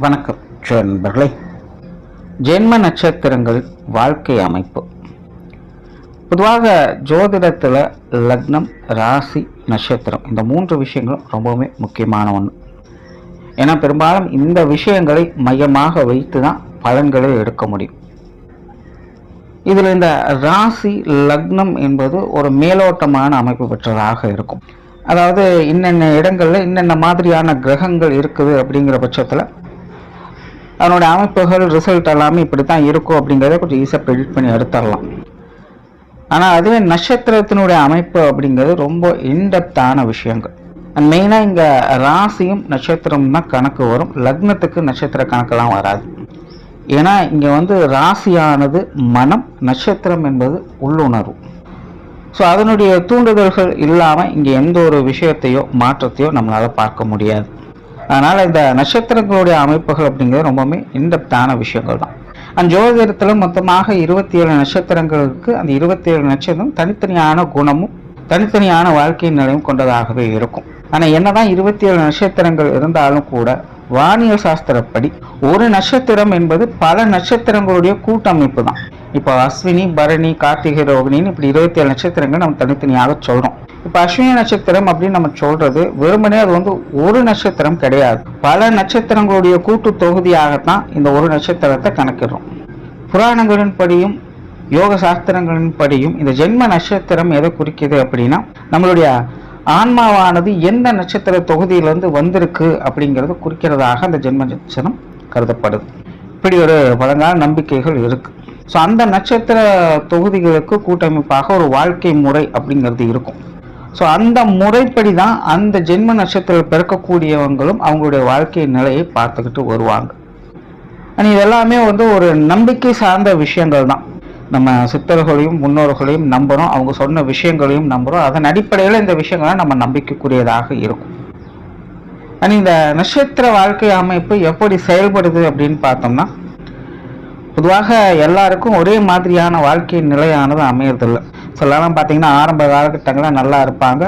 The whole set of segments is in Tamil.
வணக்கம் நண்பர்களே. ஜென்ம நட்சத்திரங்கள் வாழ்க்கை அமைப்பு. பொதுவாக ஜோதிடத்தில் லக்னம், ராசி, நட்சத்திரம் இந்த 3 விஷயங்களும் ரொம்பவுமே முக்கியமான ஒன்று. ஏன்னா பெரும்பாலும் இந்த விஷயங்களை மையமாக வைத்து தான் பலன்களை எடுக்க முடியும். இதில் இந்த ராசி, லக்னம் என்பது ஒரு மேலோட்டமான அமைப்பு பெற்றதாக இருக்கும். அதாவது இன்னென்ன இடங்களில் இன்னென்ன மாதிரியான கிரகங்கள் இருக்குது அப்படிங்கிற பட்சத்தில் அதனுடைய அமைப்புகள், ரிசல்ட் எல்லாமே இப்படி தான் இருக்கும் அப்படிங்கிறத கொஞ்சம் ஈஸியாக ப்ரெடிக்ட் பண்ணி எடுத்துடலாம். ஆனால் அதுவே நட்சத்திரத்தினுடைய அமைப்பு அப்படிங்கிறது ரொம்ப இன்டெப்தான விஷயங்கள். அண்ட் மெயினாக இங்கே ராசியும் நட்சத்திரம் தான் கணக்கு வரும். லக்னத்துக்கு நட்சத்திர கணக்கெல்லாம் வராது. ஏன்னா இங்கே ராசியானது மனம், நட்சத்திரம் என்பது உள்ளுணர்வு. ஸோ அதனுடைய தூண்டுதல்கள் இல்லாமல் இங்கே எந்த ஒரு விஷயத்தையோ மாற்றத்தையோ நம்மளால் பார்க்க முடியாது. அதனால் இந்த நட்சத்திரங்களுடைய அமைப்புகள் அப்படிங்கிறது ரொம்பவுமே இன்டெப்தான விஷயங்கள் தான். அந்த ஜோதிடத்தில் மொத்தமாக 27 நட்சத்திரங்களுக்கு அந்த 27 நட்சத்திரம் தனித்தனியான குணமும் தனித்தனியான வாழ்க்கை நிலையும் கொண்டதாகவே இருக்கும். ஆனால் என்னதான் 27 நட்சத்திரங்கள் இருந்தாலும் கூட வானியல் சாஸ்திரப்படி ஒரு நட்சத்திரம் என்பது பல நட்சத்திரங்களுடைய கூட்டமைப்பு தான். இப்போ அஸ்வினி, பரணி, கார்த்திகை, ரோகிணின்னு இப்படி 27 நட்சத்திரங்கள் நம்ம தனித்தனியாக சொல்கிறோம். இப்போ அஸ்வினி நட்சத்திரம் அப்படின்னு நம்ம சொல்றது வெறுமனே அது ஒரு நட்சத்திரம் கிடையாது. பல நட்சத்திரங்களுடைய கூட்டு தொகுதியாகத்தான் இந்த ஒரு நட்சத்திரத்தை கணக்கிடுறோம். புராணங்களின் படியும் யோக சாஸ்திரங்களின் படியும் இந்த ஜென்ம நட்சத்திரம் எதை குறிக்குது அப்படின்னா நம்மளுடைய ஆன்மாவானது எந்த நட்சத்திர தொகுதியிலிருந்து வந்திருக்கு அப்படிங்கிறது குறிக்கிறதாக அந்த ஜென்ம நட்சத்திரம் கருதப்படுது. இப்படி ஒரு பழங்கால நம்பிக்கைகள் இருக்கு. ஸோ அந்த நட்சத்திர தொகுதிகளுக்கு கூட்டமைப்பாக ஒரு வாழ்க்கை முறை அப்படிங்கிறது இருக்கும். ஸோ அந்த முறைப்படி தான் அந்த ஜென்ம நட்சத்திரம் பிறக்கக்கூடியவங்களும் அவங்களுடைய வாழ்க்கை நிலையை பார்த்துக்கிட்டு வருவாங்க. ஆனால் இதெல்லாமே ஒரு நம்பிக்கை சார்ந்த விஷயங்கள் தான். நம்ம சித்தர்களையும் முன்னோர்களையும் நம்புகிறோம், அவங்க சொன்ன விஷயங்களையும் நம்புகிறோம். அதன் அடிப்படையில் இந்த விஷயங்கள்லாம் நம்ம நம்பிக்கைக்குரியதாக இருக்கும். ஆனால் இந்த நட்சத்திர வாழ்க்கை அமைப்பு எப்படி செயல்படுது அப்படின்னு பார்த்தோம்னா, பொதுவாக எல்லாருக்கும் ஒரே மாதிரியான வாழ்க்கை நிலையானது அமையறதில்லை. சிலலாம் பார்த்தீங்கன்னா ஆரம்ப காலகட்டங்களில் நல்லா இருப்பாங்க,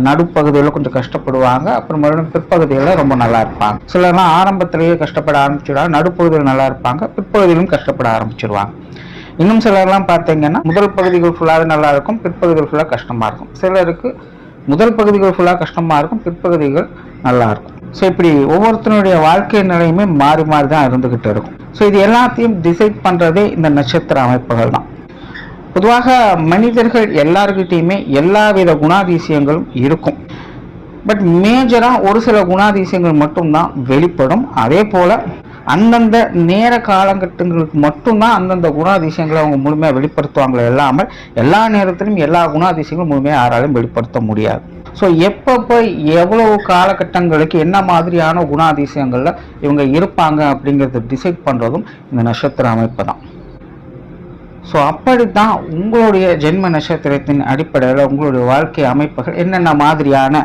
நடுப்பகுதியில் கொஞ்சம் கஷ்டப்படுவாங்க, அப்புறம் மறுபடியும் பிற்பகுதியில் ரொம்ப நல்லா இருப்பாங்க. சிலர்லாம் ஆரம்பத்திலேயே கஷ்டப்பட ஆரம்பிச்சிடுவாங்க, நடுப்பகுதியில் நல்லா இருப்பாங்க, பிற்பகுதியிலும் கஷ்டப்பட ஆரம்பிச்சிடுவாங்க. இன்னும் சிலர்லாம் பார்த்தீங்கன்னா முதல் பகுதிகள் ஃபுல்லாக நல்லா இருக்கும், பிற்பகுதிகள் ஃபுல்லாக கஷ்டமாக இருக்கும். சிலருக்கு முதல் பகுதிகள் ஃபுல்லாக கஷ்டமாக இருக்கும், பிற்பகுதிகள் நல்லா இருக்கும். ஸோ இப்படி ஒவ்வொருத்தருடைய வாழ்க்கை நிலையுமே மாறி மாறி தான் இருந்துக்கிட்டு இருக்கும். ஸோ இது எல்லாத்தையும் டிசைட் பண்ணுறதே இந்த நட்சத்திர அமைப்புகள் தான். பொதுவாக மனிதர்கள் எல்லாருக்கிட்டையுமே எல்லா வித குணாதிசயங்களும் இருக்கும். பட் மேஜராக ஒரு சில குணாதிசயங்கள் மட்டும்தான் வெளிப்படும். அதே போல் அந்தந்த நேர காலகட்டங்களுக்கு மட்டும்தான் அந்தந்த குணாதிசயங்களை அவங்க முழுமையாக வெளிப்படுத்துவாங்களே இல்லாமல் எல்லா நேரத்திலும் எல்லா குணாதிசயங்களும் முழுமையாக யாராலும் வெளிப்படுத்த முடியாது. ஸோ எப்பப்போ எவ்வளவு காலகட்டங்களுக்கு என்ன மாதிரியான குணாதிசயங்களில் இவங்க இருப்பாங்க அப்படிங்கிறத டிசைட் பண்ணுறதும் இந்த நட்சத்திர அமைப்பு தான். ஸோ அப்படித்தான் உங்களுடைய ஜென்ம நட்சத்திரத்தின் அடிப்படையில் உங்களுடைய வாழ்க்கை அமைப்புகள் என்னென்ன மாதிரியான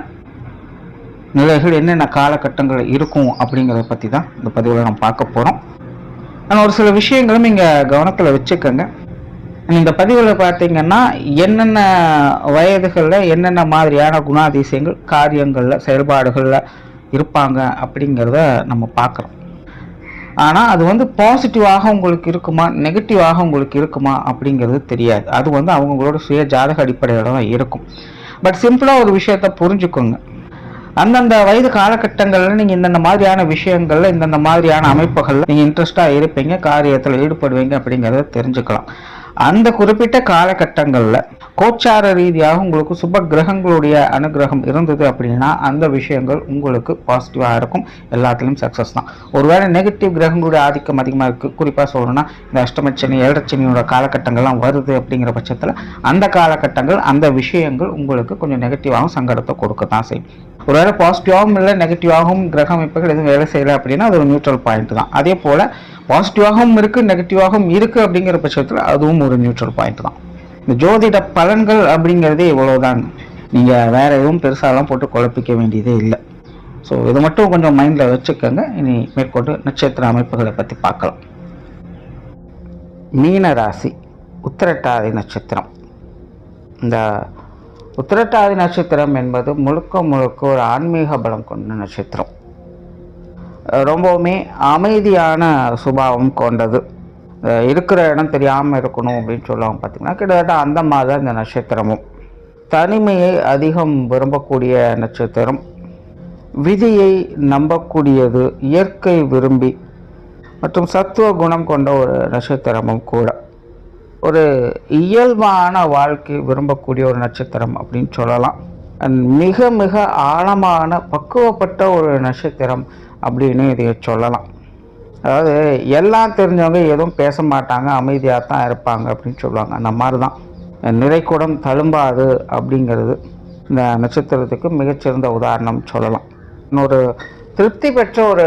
நிலைகள் என்னென்ன காலகட்டங்கள் இருக்கும் அப்படிங்கிறத பற்றி தான் இந்த பதிவில் நம்ம பார்க்க போகிறோம். ஆனால் ஒரு சில விஷயங்களும் இங்கே கவனத்தில் வச்சுக்கோங்க. இந்த பதிவில் பார்த்தீங்கன்னா என்னென்ன வயதுகளில் என்னென்ன மாதிரியான குணாதிசயங்கள் காரியங்களில் செயல்பாடுகளில் இருப்பாங்க அப்படிங்கிறத நம்ம பார்க்குறோம். ஆனால் அது பாசிட்டிவாக உங்களுக்கு இருக்குமா நெகட்டிவாக உங்களுக்கு இருக்குமா அப்படிங்கிறது தெரியாது. அது அவங்களோட சுய ஜாதக அடிப்படையில் தான் இருக்கும். பட் சிம்பிளாக ஒரு விஷயத்தை புரிஞ்சுக்கோங்க. அந்தந்த வயது காலகட்டங்களில் நீங்கள் இந்தந்த மாதிரியான விஷயங்களில் இந்தந்த மாதிரியான அமைப்புகளில் நீங்கள் இன்ட்ரெஸ்டாக இருப்பீங்க, காரியத்தில் ஈடுபடுவீங்க அப்படிங்கிறத தெரிஞ்சுக்கலாம். அந்த குறிப்பிட்ட காலகட்டங்களில் கோச்சார ரீதியாக உங்களுக்கு சுப கிரகங்களுடைய அனுகிரகம் இருந்தது அப்படின்னா அந்த விஷயங்கள் உங்களுக்கு பாசிட்டிவாக இருக்கும், எல்லாத்துலேயும் சக்ஸஸ் தான். ஒருவேளை நெகட்டிவ் கிரகங்களுடைய ஆதிக்கம் அதிகமாக இருக்குது, குறிப்பாக சொல்லணும்னா இந்த அஷ்டமச்சனி, ஏழரைச்சனியோட காலகட்டங்கள்லாம் வருது அப்படிங்கிற பட்சத்தில் அந்த காலகட்டங்கள் அந்த விஷயங்கள் உங்களுக்கு கொஞ்சம் நெகட்டிவாகவும் சங்கடத்தை கொடுக்க தான் செய்யும். ஒருவேளை பாசிட்டிவாகவும் இல்லை நெகட்டிவாகவும் கிரக அமைப்புகள் எதுவும் வேலை செய்யலை அப்படின்னா அது ஒரு நியூட்ரல் பாயிண்ட் தான். அதே போல் பாசிட்டிவாகவும் இருக்குது நெகட்டிவாகவும் இருக்குது அப்படிங்கிற பட்சத்தில் அதுவும் ஒரு நியூட்ரல் பாயிண்ட் தான். இந்த ஜோதிட பலன்கள் அப்படிங்கிறதே இவ்வளோதாங்க. நீங்கள் வேறு எதுவும் பெருசாலாம் போட்டு குழப்பிக்க வேண்டியதே இல்லை. ஸோ இதை மட்டும் கொஞ்சம் மைண்டில் வச்சுக்கோங்க. இனி மேற்கொண்டு நட்சத்திர அமைப்புகளை பற்றி பார்க்கலாம். மீன ராசி, உத்திரட்டாதி நட்சத்திரம். இந்த உத்திரட்டாதி நட்சத்திரம் என்பது முழுக்க முழுக்க ஒரு ஆன்மீக பலம் கொண்ட நட்சத்திரம். ரொம்பவுமே அமைதியான சுபாவம் கொண்டது. இருக்கிற இடம் தெரியாமல் இருக்கணும் அப்படின்னு சொல்லுவாங்க பார்த்திங்கன்னா, கிட்டத்தட்ட அந்த மாதிரி தான் இந்த நட்சத்திரமும். தனிமையை அதிகம் விரும்பக்கூடிய நட்சத்திரம், விதியை நம்பக்கூடியது, இயற்கை விரும்பி மற்றும் சத்துவ குணம் கொண்ட ஒரு நட்சத்திரமும் கூட. ஒரு இயல்பான வாழ்க்கை விரும்பக்கூடிய ஒரு நட்சத்திரம் அப்படின்னு சொல்லலாம். மிக மிக ஆழமான பக்குவப்பட்ட ஒரு நட்சத்திரம் அப்படின்னு இதை சொல்லலாம். அதாவது எல்லாம் தெரிஞ்சவங்க எதுவும் பேச மாட்டாங்க, அமைதியாக தான் இருப்பாங்க அப்படின்னு சொல்லுவாங்க. அந்த மாதிரி தான் நிறைக்குடம் தழும்பாது அப்படிங்கிறது இந்த நட்சத்திரத்துக்கு மிகச்சிறந்த உதாரணம் சொல்லலாம். இன்னொரு திருப்தி பெற்ற ஒரு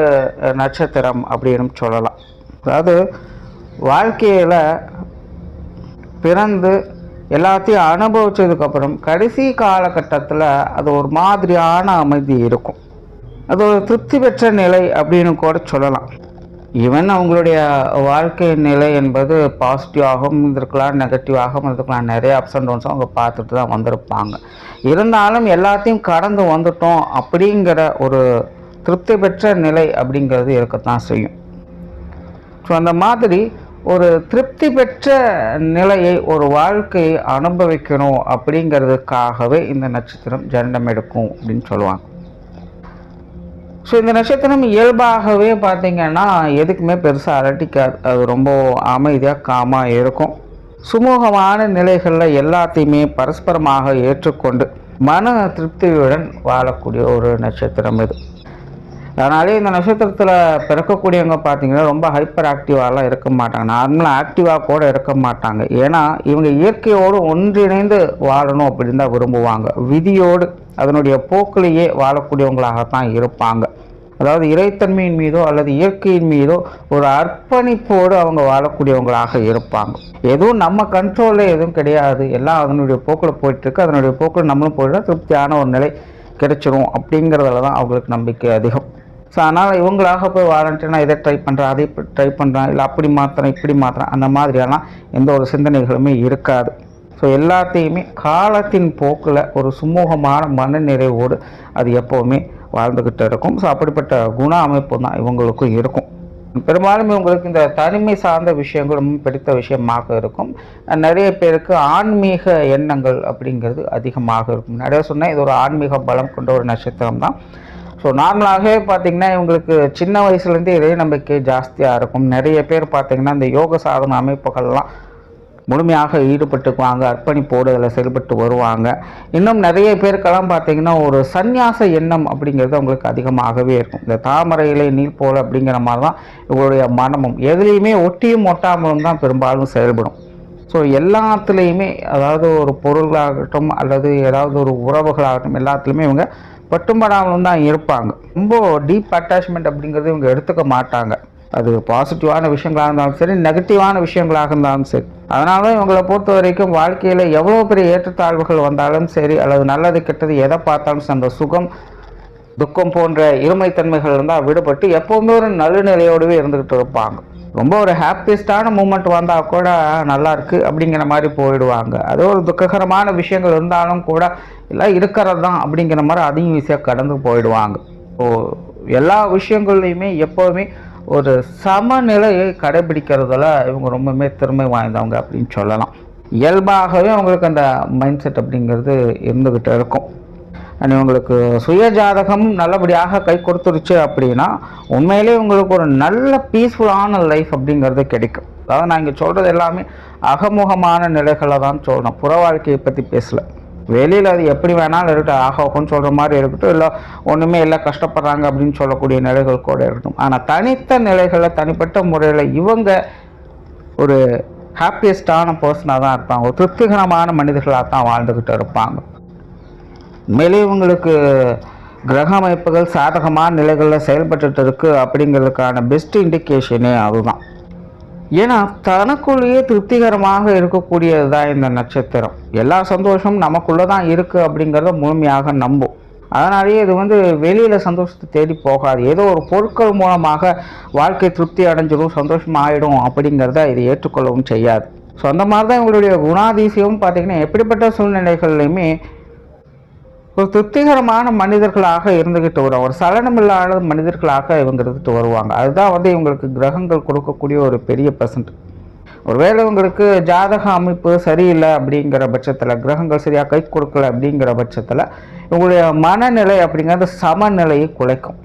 நட்சத்திரம் அப்படின்னு சொல்லலாம். அதாவது வாழ்க்கையில் பிறந்து எல்லாத்தையும் அனுபவித்ததுக்கப்புறம் கடைசி காலகட்டத்தில் அது ஒரு மாதிரியான அமைதி இருக்கும். அது ஒரு திருப்தி பெற்ற நிலை அப்படின்னு கூட சொல்லலாம். ஈவன் அவங்களுடைய வாழ்க்கை நிலை என்பது பாசிட்டிவாகவும் இருந்திருக்கலாம், நெகட்டிவாகவும் இருந்திருக்கலாம். நிறைய அப்ஸ் அண்ட் டவுன்ஸும் அவங்க பார்த்துட்டு தான் வந்திருப்பாங்க. இருந்தாலும் எல்லாத்தையும் கடந்து வந்துட்டோம் அப்படிங்கிற ஒரு திருப்தி பெற்ற நிலை அப்படிங்கிறது இருக்கத்தான் செய்யும். ஸோ அந்த மாதிரி ஒரு திருப்தி பெற்ற நிலையை, ஒரு வாழ்க்கையை அனுபவிக்கணும் அப்படிங்கிறதுக்காகவே இந்த நட்சத்திரம் ஜனனம் எடுக்கும் அப்படின்னு சொல்லுவாங்க. ஸோ இந்த நட்சத்திரம் இயல்பாகவே பார்த்திங்கன்னா எதுக்குமே பெருசாக அலட்டிக்காது. அது ரொம்ப அமைதியாக காமாக இருக்கும். சுமூகமான நிலைகளில் எல்லாத்தையுமே பரஸ்பரமாக ஏற்றுக்கொண்டு மன திருப்தியுடன் வாழக்கூடிய ஒரு நட்சத்திரம் இது. அதனாலே இந்த நட்சத்திரத்தில் பிறக்கக்கூடியவங்க பார்த்திங்கன்னா ரொம்ப ஹைப்பர் ஆக்டிவாலாம் இருக்க மாட்டாங்க, நார்மலாக ஆக்டிவாக கூட இருக்க மாட்டாங்க. ஏன்னா இவங்க இயற்கையோடு ஒன்றிணைந்து வாழணும் அப்படின்னு தான் விரும்புவாங்க. விதியோடு அதனுடைய போக்கிலேயே வாழக்கூடியவங்களாகத்தான் இருப்பாங்க. அதாவது இறைத்தன்மையின் மீதோ அல்லது இயற்கையின் மீதோ ஒரு அர்ப்பணிப்போடு அவங்க வாழக்கூடியவங்களாக இருப்பாங்க. எதுவும் நம்ம கண்ட்ரோலில் எதுவும் கிடையாது, எல்லாம் அதனுடைய போக்கில் போயிட்டுருக்கு, அதனுடைய போக்கில் நம்மளும் போயிட்டா திருப்தியான ஒரு நிலை கிடைச்சிரும் அப்படிங்கிறதுல தான் அவங்களுக்கு நம்பிக்கை அதிகம். ஸோ அதனால் இவங்களாக போய் வாலண்டியர்னா இதை ட்ரை பண்ணுறேன், அதை ட்ரை பண்ணுறேன், இல்லை அப்படி மாற்றுறேன் இப்படி மாற்றுறேன், அந்த மாதிரியெல்லாம் எந்த ஒரு சிந்தனைகளுமே இருக்காது. ஸோ எல்லாத்தையுமே காலத்தின் போக்கில் ஒரு சுமூகமான மனநிறைவோடு அது எப்போவுமே வாழ்ந்துக்கிட்டு இருக்கும். ஸோ அப்படிப்பட்ட குண அமைப்பு தான் இவங்களுக்கும் இருக்கும். பெரும்பாலும் இவங்களுக்கு இந்த தனிமை சார்ந்த விஷயங்கள் ரொம்ப பிடித்த விஷயமாக இருக்கும். நிறைய பேருக்கு ஆன்மீக எண்ணங்கள் அப்படிங்கிறது அதிகமாக இருக்கும். நிறைய சொன்னால் இது ஒரு ஆன்மீக பலம் கொண்ட ஒரு நட்சத்திரம் தான். ஸோ நார்மலாகவே பார்த்திங்கன்னா இவங்களுக்கு சின்ன வயசுலேருந்தே இறை நம்பிக்கை ஜாஸ்தியாக இருக்கும். நிறைய பேர் பார்த்திங்கன்னா இந்த யோக சாதன அமைப்புகள்லாம் முழுமையாக ஈடுபட்டுக்குவாங்க, அர்ப்பணிப்போடு அதில் செயல்பட்டு வருவாங்க. இன்னும் நிறைய பேருக்கெல்லாம் பார்த்திங்கன்னா ஒரு சந்நியாச எண்ணம் அப்படிங்கிறது அவங்களுக்கு அதிகமாகவே இருக்கும். இந்த தாமரை இலை நீர் போல் அப்படிங்கிற மாதிரி தான் இவங்களுடைய மனமும் எதுலேயுமே ஒட்டியும் ஒட்டாமலும் தான் பெரும்பாலும் செயல்படும். ஸோ எல்லாத்துலேயுமே, அதாவது ஒரு பொருளாகட்டும் அல்லது ஏதாவது ஒரு உறவுகளாகட்டும், எல்லாத்துலேயுமே இவங்க பட்டும்படாமலும் தான் இருப்பாங்க. ரொம்ப டீப் அட்டாச்மெண்ட் அப்படிங்கிறது இவங்க எடுத்துக்க மாட்டாங்க. அது பாசிட்டிவான விஷயங்களாக இருந்தாலும் சரி, நெகட்டிவான விஷயங்களாக இருந்தாலும் சரி. அதனால தான் இவங்களை பொறுத்த வரைக்கும் வாழ்க்கையில் எவ்வளோ பெரிய ஏற்றத்தாழ்வுகள் வந்தாலும் சரி, அல்லது நல்லது கெட்டது எதை பார்த்தாலும் சரி, அந்த சுகம் துக்கம் போன்ற இருமைத்தன்மைகள் இருந்தால் விடுபட்டு எப்போவுமே ஒரு நடுநிலையோடவே இருந்துக்கிட்டு இருப்பாங்க. ரொம்ப ஒரு ஹாப்பியஸ்டான மூமெண்ட் வந்தால் கூட நல்லா இருக்குது அப்படிங்கிற மாதிரி போயிடுவாங்க. அதே ஒரு துக்ககரமான விஷயங்கள் இருந்தாலும் கூட எல்லாம் இருக்கிறது தான் அப்படிங்கிற மாதிரி அதையும் ஈஸியாக கடந்து போயிடுவாங்க. ஸோ எல்லா விஷயங்கள்லையுமே எப்போவுமே ஒரு சமநிலையை கடைபிடிக்கிறதுல இவங்க ரொம்பவுமே திறமை வாய்ந்தவங்க அப்படின்னு சொல்லலாம். இயல்பாகவே அவங்களுக்கு அந்த மைண்ட் செட் அப்படிங்கிறது இருந்துக்கிட்டு இருக்கும். அண்ட் இவங்களுக்கு சுய ஜாதகமும் நல்லபடியாக கை கொடுத்துருச்சு அப்படின்னா உண்மையிலே உங்களுக்கு ஒரு நல்ல பீஸ்ஃபுல்லான லைஃப் அப்படிங்கிறது கிடைக்கும். அதாவது நான் இங்கே சொல்கிறது எல்லாமே அகமுகமான நிலைகளை தான் சொல்லணும், புற வாழ்க்கையை பற்றி பேசலை. வெளியில் அது எப்படி வேணாலும் இருக்கட்டும், ஆகோன்னு சொல்கிற மாதிரி இருக்கட்டும், இல்லை ஒன்றுமே இல்லை கஷ்டப்படுறாங்க அப்படின்னு சொல்லக்கூடிய நிலைகள் கூட இருக்கட்டும். ஆனால் தனித்த நிலைகளில் தனிப்பட்ட முறையில் இவங்க ஒரு ஹாப்பியஸ்டான பர்சனாக தான் இருப்பாங்க, ஒரு திருப்திகரமான மனிதர்களாக தான் வாழ்ந்துக்கிட்டு இருப்பாங்க. மேலே இவங்களுக்கு கிரக அமைப்புகள் சாதகமான நிலைகளில் செயல்பட்டு இருக்கு அப்படிங்கிறதுக்கான பெஸ்ட் இண்டிகேஷனே அதுதான். ஏன்னா தனக்குள்ளேயே திருப்திகரமாக இருக்கக்கூடியது தான் இந்த நட்சத்திரம். எல்லா சந்தோஷமும் நமக்குள்ளே தான் இருக்குது அப்படிங்கிறத முழுமையாக நம்பும். அதனாலேயே இது வெளியில் சந்தோஷத்தை தேடி போகாது. ஏதோ ஒரு பொருட்கள் மூலமாக வாழ்க்கை திருப்தி அடைஞ்சிடும், சந்தோஷம் ஆகிடும் அப்படிங்கிறத இது ஏற்றுக்கொள்ளவும் செய்யாது. ஸோ அந்த மாதிரி தான் இவங்களுடைய குணாதிசயம் பார்த்திங்கன்னா எப்படிப்பட்ட சூழ்நிலைகள்லையுமே ஒரு திருப்திகரமான மனிதர்களாக இருந்துகிட்டு வருவாங்க, ஒரு சலனமில்லாத மனிதர்களாக இவங்க இருந்துட்டு வருவாங்க. அதுதான் இவங்களுக்கு கிரகங்கள் கொடுக்கக்கூடிய ஒரு பெரிய பர்சன்ட். ஒருவேளை இவங்களுக்கு ஜாதக அமைப்பு சரியில்லை அப்படிங்கிற பட்சத்தில், கிரகங்கள் சரியாக கை கொடுக்கல அப்படிங்கிற பட்சத்தில் இவங்களுடைய மனநிலை அப்படிங்கிறது சமநிலையை குலைக்கும்.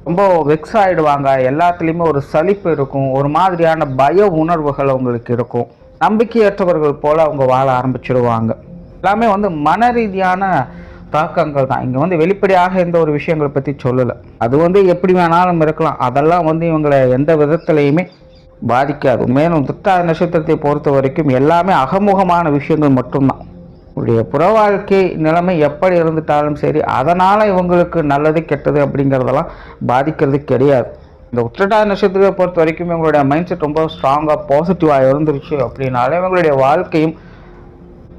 ரொம்ப வெக்ஸ் ஆகிடுவாங்க, எல்லாத்துலேயுமே ஒரு சலிப்பு இருக்கும், ஒரு மாதிரியான பய உணர்வுகள் அவங்களுக்கு இருக்கும், நம்பிக்கையற்றவர்கள் போல் அவங்க வாழ ஆரம்பிச்சிடுவாங்க. எல்லாமே மன ரீதியான தாக்கங்கள் தான். இங்கே வெளிப்படையாக எந்த ஒரு விஷயங்களை பற்றி சொல்லலை. அது எப்படி வேணாலும் இருக்கலாம். அதெல்லாம் இவங்களை எந்த விதத்துலையுமே பாதிக்காது. மேலும் உத்திரட்டாதி நட்சத்திரத்தை பொறுத்த வரைக்கும் எல்லாமே அகமுகமான விஷயங்கள் மட்டும்தான். உடைய புற வாழ்க்கை நிலைமை எப்படி இருந்துட்டாலும் சரி, அதனால் இவங்களுக்கு நல்லது கெட்டது அப்படிங்கிறதெல்லாம் பாதிக்கிறது கிடையாது. இந்த உத்திரட்டாதி நட்சத்திரத்தை பொறுத்த வரைக்கும் இவங்களுடைய மைண்ட் செட் ரொம்ப ஸ்ட்ராங்காக பாசிட்டிவாக இருந்துருச்சு அப்படின்னாலே இவங்களுடைய வாழ்க்கையும்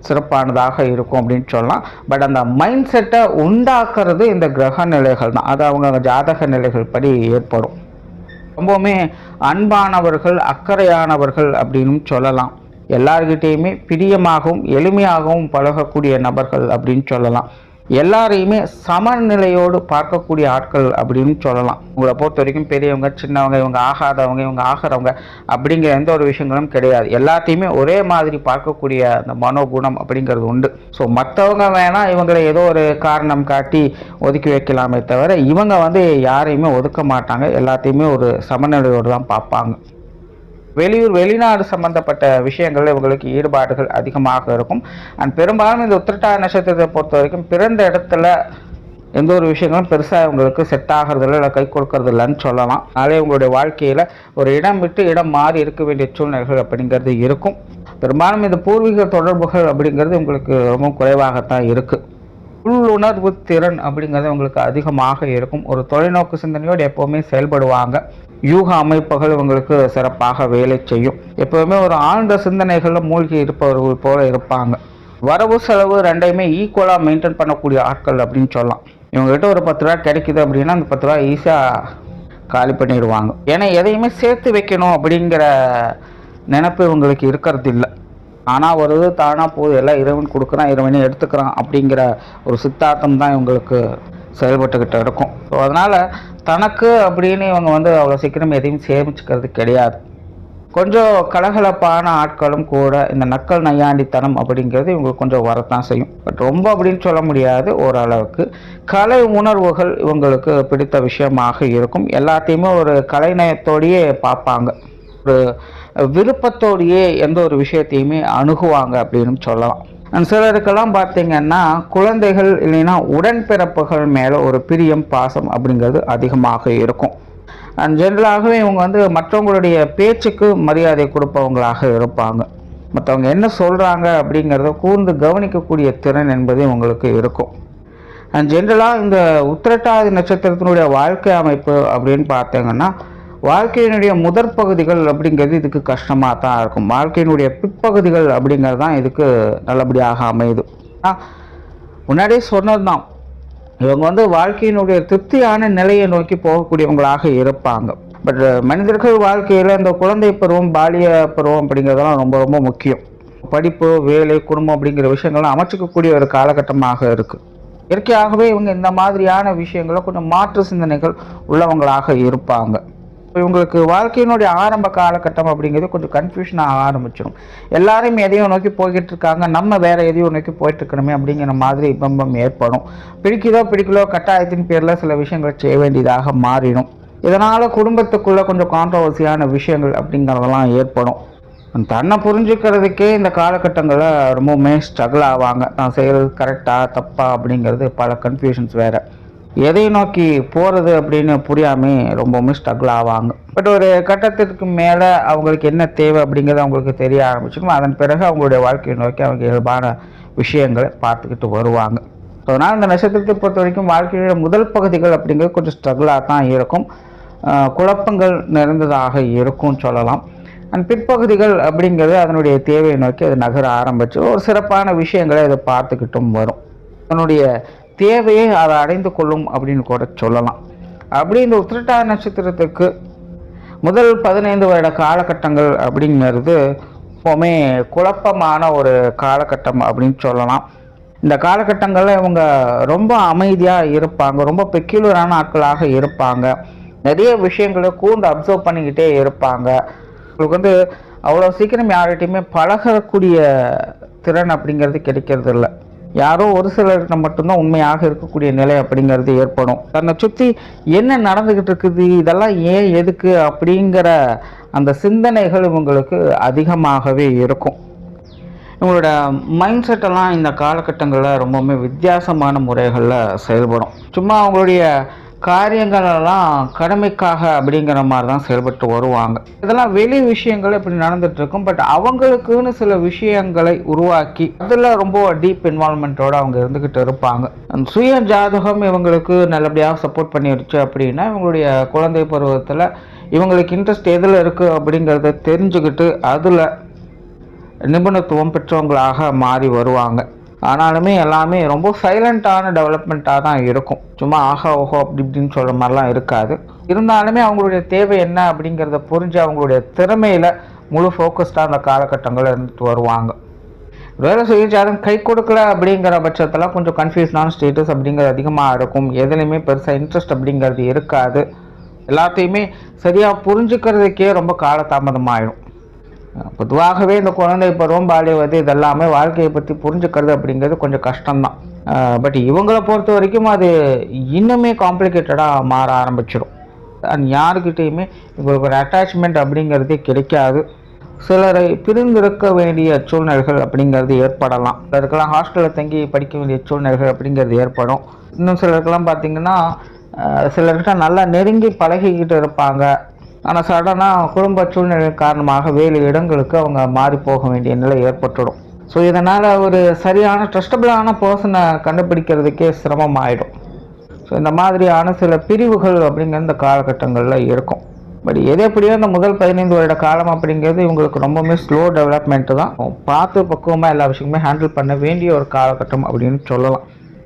சிறப்பானதாக இருக்கும் அப்படின்னு சொல்லலாம். பட் அந்த மைண்ட் செட்டை உண்டாக்குறது இந்த கிரக நிலைகள் தான். அது அவங்க ஜாதக நிலைகள் படி ஏற்படும். ரொம்பவுமே அன்பானவர்கள், அக்கறையானவர்கள் அப்படின்னு சொல்லலாம். எல்லார்கிட்டையுமே பிரியமாகவும் எளிமையாகவும் பழகக்கூடிய நபர்கள் அப்படின்னு சொல்லலாம். எல்லாரையுமே சமநிலையோடு பார்க்கக்கூடிய ஆட்கள் அப்படின்னு சொல்லலாம். உங்களை பொறுத்த வரைக்கும் பெரியவங்க, சின்னவங்க, இவங்க ஆகாதவங்க, இவங்க ஆகிறவங்க அப்படிங்கிற எந்த ஒரு விஷயங்களும் கிடையாது. எல்லாத்தையுமே ஒரே மாதிரி பார்க்கக்கூடிய அந்த மனோகுணம் அப்படிங்கிறது உண்டு. ஸோ மற்றவங்க வேணால் இவங்களை ஏதோ ஒரு காரணம் காட்டி ஒதுக்கி வைக்கலாமே தவிர இவங்க யாரையுமே ஒதுக்க மாட்டாங்க. எல்லாத்தையுமே ஒரு சமநிலையோடு தான் பார்ப்பாங்க. வெளியூர் வெளிநாடு சம்பந்தப்பட்ட விஷயங்கள் இவங்களுக்கு ஈடுபாடுகள் அதிகமாக இருக்கும். அண்ட் பெரும்பாலும் இந்த உத்திரட்டாதி நட்சத்திரத்தை பொறுத்த வரைக்கும் பிறந்த இடத்துல எந்த ஒரு விஷயங்களும் பெருசாக இவங்களுக்கு செட் ஆகிறதில்ல, இல்லை கை கொடுக்கறது இல்லைன்னு சொல்லலாம். அதனாலே இவங்களுடைய வாழ்க்கையில் ஒரு இடம் விட்டு இடம் மாறி இருக்க வேண்டிய சூழ்நிலைகள் அப்படிங்கிறது இருக்கும். பெரும்பாலும் இந்த பூர்வீக தொடர்புகள் அப்படிங்கிறது உங்களுக்கு ரொம்ப குறைவாகத்தான் இருக்குது. உள்ளுணர்வு திறன் அப்படிங்கிறது உங்களுக்கு அதிகமாக இருக்கும். ஒரு தொலைநோக்கு சிந்தனையோடு எப்போவுமே செயல்படுவாங்க. யூக அமைப்புகள் இவங்களுக்கு சிறப்பாக வேலை செய்யும். எப்போவுமே ஒரு ஆழ்ந்த சிந்தனைகளில் மூழ்கி இருப்பவர்கள் போல இருப்பாங்க. வரவு செலவு ரெண்டையுமே ஈக்குவலாக மெயின்டைன் பண்ணக்கூடிய ஆட்கள் அப்படின்னு சொல்லலாம். இவங்ககிட்ட ஒரு 10 ரூபா கிடைக்குது அப்படின்னா அந்த 10 ரூபா ஈஸியாக காலி பண்ணிடுவாங்க. ஏன்னா எதையுமே சேர்த்து வைக்கணும் அப்படிங்கிற நினைப்பு இவங்களுக்கு இருக்கிறது இல்லை. ஆனால் வருது தானாக போகுது, எல்லாம் இறைவன் கொடுக்குறான், இறைவனே எடுத்துக்கிறான் அப்படிங்கிற ஒரு சித்தாந்தம் தான் இவங்களுக்கு செயல்பட்டுக்கிட்டு இருக்கும். ஸோ அதனால் தனக்கு அப்படின்னு இவங்க அவ்வளோ சீக்கிரம் எதையும் சேமிச்சுக்கிறது கிடையாது. கொஞ்சம் கலகலப்பான ஆட்களும் கூட இந்த நக்கல் நையாண்டித்தனம் அப்படிங்கிறது இவங்களுக்கு கொஞ்சம் வரத்தான் செய்யும். பட் ரொம்ப அப்படின்னு சொல்ல முடியாது. ஓரளவுக்கு கலை உணர்வுகள் இவங்களுக்கு பிடித்த விஷயமாக இருக்கும். எல்லாத்தையுமே ஒரு கலைநயத்தோடையே பார்ப்பாங்க. ஒரு விருப்பத்தோடையே எந்த ஒரு விஷயத்தையுமே அணுகுவாங்க அப்படின்னு சொல்லலாம். சிலருக்கெல்லாம் பார்த்தீங்கன்னா குழந்தைகள் இல்லைன்னா உடன்பிறப்புகள் மேலே ஒரு பிரியம், பாசம் அப்படிங்கிறது அதிகமாக இருக்கும். அண்ட் ஜென்ரலாகவே இவங்க மற்றவங்களுடைய பேச்சுக்கு மரியாதை கொடுப்பவங்களாக இருப்பாங்க. மற்றவங்க என்ன சொல்கிறாங்க அப்படிங்கிறத கூர்ந்து கவனிக்கக்கூடிய திறன் என்பது இவங்களுக்கு இருக்கும். அண்ட் ஜென்ரலாக இந்த உத்திரட்டாதி நட்சத்திரத்தினுடைய வாழ்க்கை அமைப்பு அப்படின்னு பார்த்தீங்கன்னா வாழ்க்கையினுடைய முதற் பகுதிகள் அப்படிங்கிறது இதுக்கு கஷ்டமாக தான் இருக்கும். வாழ்க்கையினுடைய பிற்பகுதிகள் அப்படிங்கிறது தான் இதுக்கு நல்லபடியாக அமையுது. முன்னாடியே சொன்னது தான், இவங்க வாழ்க்கையினுடைய திருப்தியான நிலையை நோக்கி போகக்கூடியவங்களாக இருப்பாங்க. பட் மனிதர்கள் வாழ்க்கையில் இந்த குழந்தை பருவம், பாலிய பருவம் அப்படிங்கிறதெல்லாம் ரொம்ப ரொம்ப முக்கியம். படிப்பு, வேலை, குடும்பம் அப்படிங்கிற விஷயங்கள்லாம் அமைச்சிக்கக்கூடிய ஒரு காலகட்டமாக இருக்குது. இயற்கையாகவே இவங்க இந்த மாதிரியான விஷயங்களை கொஞ்சம் மாற்று சிந்தனைகள் உள்ளவங்களாக இருப்பாங்க. இவங்களுக்கு வாழ்க்கையினுடைய ஆரம்ப காலகட்டம் அப்படிங்கிறது கொஞ்சம் கன்ஃபியூஷனாக ஆரம்பிச்சிடும். எல்லாரும் எதையும் நோக்கி போய்கிட்டு இருக்காங்க, நம்ம வேற எதையும் நோக்கி போயிட்டு இருக்கணுமே அப்படிங்கிற மாதிரி இன்பம் ஏற்படும். பிடிக்குதோ பிடிக்கலோ கட்டாயத்தின் பேரில் சில விஷயங்களை செய்ய வேண்டியதாக மாறிடும். இதனால் குடும்பத்துக்குள்ளே கொஞ்சம் கான்ட்ரவர்சியான விஷயங்கள் அப்படிங்கிறதெல்லாம் ஏற்படும். தன்னை புரிஞ்சுக்கிறதுக்கே இந்த காலகட்டங்களில் ரொம்பவுமே ஸ்ட்ரகிள் ஆவாங்க. நான் செய்கிறது கரெக்டாக தப்பா அப்படிங்கிறது பல கன்ஃபியூஷன்ஸ் வேறு. எதை நோக்கி போகிறது அப்படின்னு புரியாமல் ரொம்பவுமே ஸ்ட்ரகிள் ஆவாங்க. பட் ஒரு கட்டத்திற்கு மேலே அவங்களுக்கு என்ன தேவை அப்படிங்கிறது அவங்களுக்கு தெரிய ஆரம்பிச்சிடும். அதன் பிறகு அவங்களுடைய வாழ்க்கையை நோக்கி அவங்க இயல்பான விஷயங்களை பார்த்துக்கிட்டு வருவாங்க. ஸோ அதனால் இந்த நட்சத்திரத்தை பொறுத்த வரைக்கும் வாழ்க்கையோட முதல் பகுதிகள் அப்படிங்கிறது கொஞ்சம் ஸ்ட்ரகிளாக தான் இருக்கும், குழப்பங்கள் நிறைந்ததாக இருக்கும்னு சொல்லலாம். அண்ட் பிற்பகுதிகள் அப்படிங்கிறது அதனுடைய தேவையை நோக்கி அது நகர ஆரம்பிச்சு ஒரு சிறப்பான விஷயங்களை அதை பார்த்துக்கிட்டும் வரும். அதனுடைய தேவையை அதை அடைந்து கொள்ளும் அப்படின்னு கூட சொல்லலாம். அப்படி இந்த உத்திரட்டாதி நட்சத்திரத்துக்கு முதல் 15 வருட காலகட்டங்கள் அப்படிங்கிறது எப்போவுமே குழப்பமான ஒரு காலகட்டம் அப்படின்னு சொல்லலாம். இந்த காலகட்டங்களில் இவங்க ரொம்ப அமைதியாக இருப்பாங்க, ரொம்ப பெக்யூலரான ஆட்களாக இருப்பாங்க, நிறைய விஷயங்களை கூர்ந்து அப்சர்வ் பண்ணிக்கிட்டே இருப்பாங்க. உங்களுக்கு வந்து அவ்வளோ சீக்கிரம் யார்கிட்டையுமே பழகக்கூடிய திறன் அப்படிங்கிறது கிடைக்கிறது இல்லை. யாரோ ஒரு சிலர்கிட்ட மட்டும்தான் உண்மையாக இருக்கக்கூடிய நிலை அப்படிங்கிறது ஏற்படும். தன்னை சுற்றி என்ன நடந்துக்கிட்டு இருக்குது, இதெல்லாம் ஏன் எதுக்கு அப்படிங்கிற அந்த சிந்தனைகள் இவங்களுக்கு அதிகமாகவே இருக்கும். இவங்களோட மைண்ட் செட்டெல்லாம் இந்த காலகட்டங்களில் ரொம்பவுமே வித்தியாசமான முறைகளில் செயல்படும். சும்மா அவங்களுடைய காரியங்களெல்லாம் கடமைக்காக அப்படிங்கிற மாதிரி தான் செயல்பட்டு வருவாங்க. இதெல்லாம் வெளி விஷயங்கள் இப்படி நடந்துட்டு இருக்கும். பட் அவங்களுக்குன்னு சில விஷயங்களை உருவாக்கி அதில் ரொம்ப டீப் இன்வால்மெண்ட்டோடு அவங்க இருந்துக்கிட்டு இருப்பாங்க. அந்த சுய ஜாதகம் இவங்களுக்கு நல்லபடியாக சப்போர்ட் பண்ணிடுச்சு அப்படின்னா இவங்களுடைய குழந்தை பருவத்தில் இவங்களுக்கு இன்ட்ரெஸ்ட் எதில் இருக்குது அப்படிங்கிறத தெரிஞ்சுக்கிட்டு அதில் நிபுணத்துவம் பெற்றவங்களாக மாறி வருவாங்க. ஆனாலுமே எல்லாமே ரொம்ப சைலண்ட்டான டெவலப்மெண்ட்டாக தான் இருக்கும். சும்மா ஆஹா ஓஹோ அப்படி இப்படின்னு சொல்கிற மாதிரிலாம் இருக்காது. இருந்தாலுமே அவங்களுடைய தேவை என்ன அப்படிங்கிறத புரிஞ்சு அவங்களுடைய திறமையில் முழு ஃபோக்கஸ்டாக அந்த காலகட்டங்களில் இருந்துட்டு வருவாங்க. வேலை சுயஜாதகம் கை கொடுக்கல அப்படிங்கிற பட்சத்தில் கொஞ்சம் கன்ஃபியூஷனான ஸ்டேட்டஸ் அப்படிங்கிறது அதிகமாக இருக்கும். எதுலையுமே பெருசாக இன்ட்ரெஸ்ட் அப்படிங்கிறது இருக்காது. எல்லாத்தையுமே சரியாக புரிஞ்சுக்கிறதுக்கே ரொம்ப காலதாமதமாகிடும். பொதுவாகவே இந்த குழந்தை பருவம், பாலியவது இதெல்லாமே வாழ்க்கையை பற்றி புரிஞ்சுக்கிறது அப்படிங்கிறது கொஞ்சம் கஷ்டம்தான். பட் இவங்களை பொறுத்த வரைக்கும் அது இன்னுமே காம்ப்ளிகேட்டடாக மாற ஆரம்பிச்சிடும். அண்ட் யாருக்கிட்டேயுமே இவங்களுக்கு ஒரு அட்டாச்மெண்ட் அப்படிங்கிறதே கிடைக்காது. சிலரை பிரிந்திருக்க வேண்டிய சூழ்நிலைகள் அப்படிங்கிறது ஏற்படலாம். சிலருக்கெல்லாம் ஹாஸ்டலில் தங்கி படிக்க வேண்டிய சூழ்நிலைகள் அப்படிங்கிறது ஏற்படும். இன்னும் சிலருக்கெல்லாம் பார்த்திங்கன்னா சிலர்கிட்ட நல்லா நெருங்கி பழகிக்கிட்டு இருப்பாங்க. ஆனால் சடனாக குடும்ப சூழ்நிலை காரணமாக வேறு இடங்களுக்கு அவங்க மாறி போக வேண்டிய நிலை ஏற்பட்டுடும். ஸோ இதனால் ஒரு சரியான ட்ரஸ்டபிளான பர்சனை கண்டுபிடிக்கிறதுக்கே சிரமமாயிடும். ஸோ இந்த மாதிரியான சில பிரிவுகள் அப்படிங்கிற இந்த காலகட்டங்களில் இருக்கும். பட் எது எப்படியோ இந்த முதல் 15 வருட காலம் அப்படிங்கிறது இவங்களுக்கு ரொம்பவுமே ஸ்லோ டெவலப்மெண்ட்டு தான். பார்த்து பக்குவமாக எல்லா விஷயமே ஹேண்டில் பண்ண வேண்டிய ஒரு காலகட்டம் அப்படின்னு சொல்லலாம்.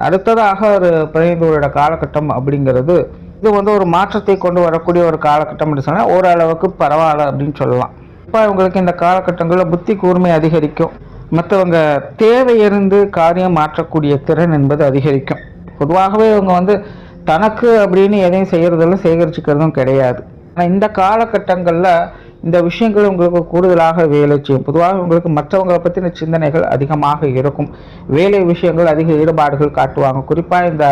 அடுத்ததாக ஒரு 15 வருட காலகட்டம் அப்படிங்கிறது இது வந்து ஒரு மாற்றத்தை கொண்டு வரக்கூடிய ஒரு காலகட்டம் அப்படின்னு சொன்னால் ஓரளவுக்கு பரவாயில்ல அப்படின்னு சொல்லலாம். இப்போ இவங்களுக்கு இந்த காலகட்டங்களில் புத்தி கூர்மை அதிகரிக்கும். மற்றவங்க தேவையிருந்து காரியம் மாற்றக்கூடிய திறன் என்பது அதிகரிக்கும். பொதுவாகவே இவங்க வந்து தனக்கு அப்படின்னு எதையும் செய்கிறதில்ல, சேகரிச்சுக்கிறதும் கிடையாது. ஆனால் இந்த காலகட்டங்களில் இந்த விஷயங்கள் உங்களுக்கு கூடுதலாக வேலை செய்யும். பொதுவாக உங்களுக்கு மற்றவங்களை பற்றின சிந்தனைகள் அதிகமாக இருக்கும். வேலை விஷயங்கள் அதிக ஈடுபாடுகள் காட்டுவாங்க. குறிப்பாக இந்த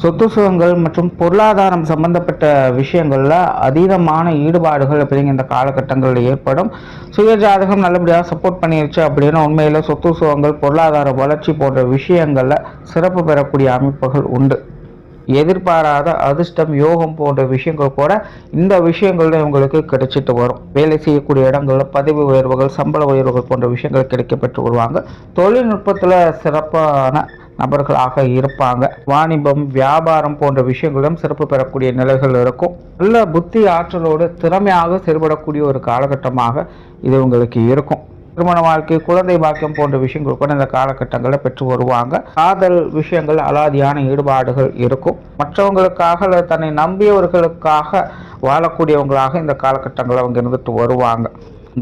சொத்து சுகங்கள் மற்றும் பொருளாதாரம் சம்பந்தப்பட்ட விஷயங்களில் அதீதமான ஈடுபாடுகள் அப்படிங்கிற இந்த காலகட்டங்களில் ஏற்படும். சுயஜாதகம் நல்லபடியாக சப்போர்ட் பண்ணிருச்சு அப்படின்னா உண்மையில் சொத்து சுகங்கள், பொருளாதார வளர்ச்சி போன்ற விஷயங்களில் சிறப்பு பெறக்கூடிய அமைப்புகள் உண்டு. எதிர்பாராத அதிர்ஷ்டம், யோகம் போன்ற விஷயங்கள் கூட இந்த விஷயங்கள்ல இவங்களுக்கு கிடைச்சிட்டு வரும். வேலை செய்யக்கூடிய இடங்களில் பதவி உயர்வுகள், சம்பள உயர்வுகள் போன்ற விஷயங்கள் கிடைக்கப்பெற்று வருவாங்க. தொழில்நுட்பத்தில் சிறப்பான நபர்களாக இருப்பாங்க. வாணிபம், வியாபாரம் போன்ற விஷயங்களும் சிறப்பு பெறக்கூடிய நிலைகள் இருக்கும். நல்ல புத்தி ஆற்றலோடு திறமையாக செயல்படக்கூடிய ஒரு காலகட்டமாக இது உங்களுக்கு இருக்கும். திருமண வாழ்க்கை, குழந்தை பாக்கியம் போன்ற விஷயங்கள் கூட இந்த காலகட்டங்களில் பெற்று வருவாங்க. காதல் விஷயங்கள் அலாதியான ஈடுபாடுகள் இருக்கும். மற்றவங்களுக்காக தன்னை நம்பியவர்களுக்காக வாழக்கூடியவங்களாக இந்த காலகட்டங்களில் அவங்க இருந்துட்டு வருவாங்க.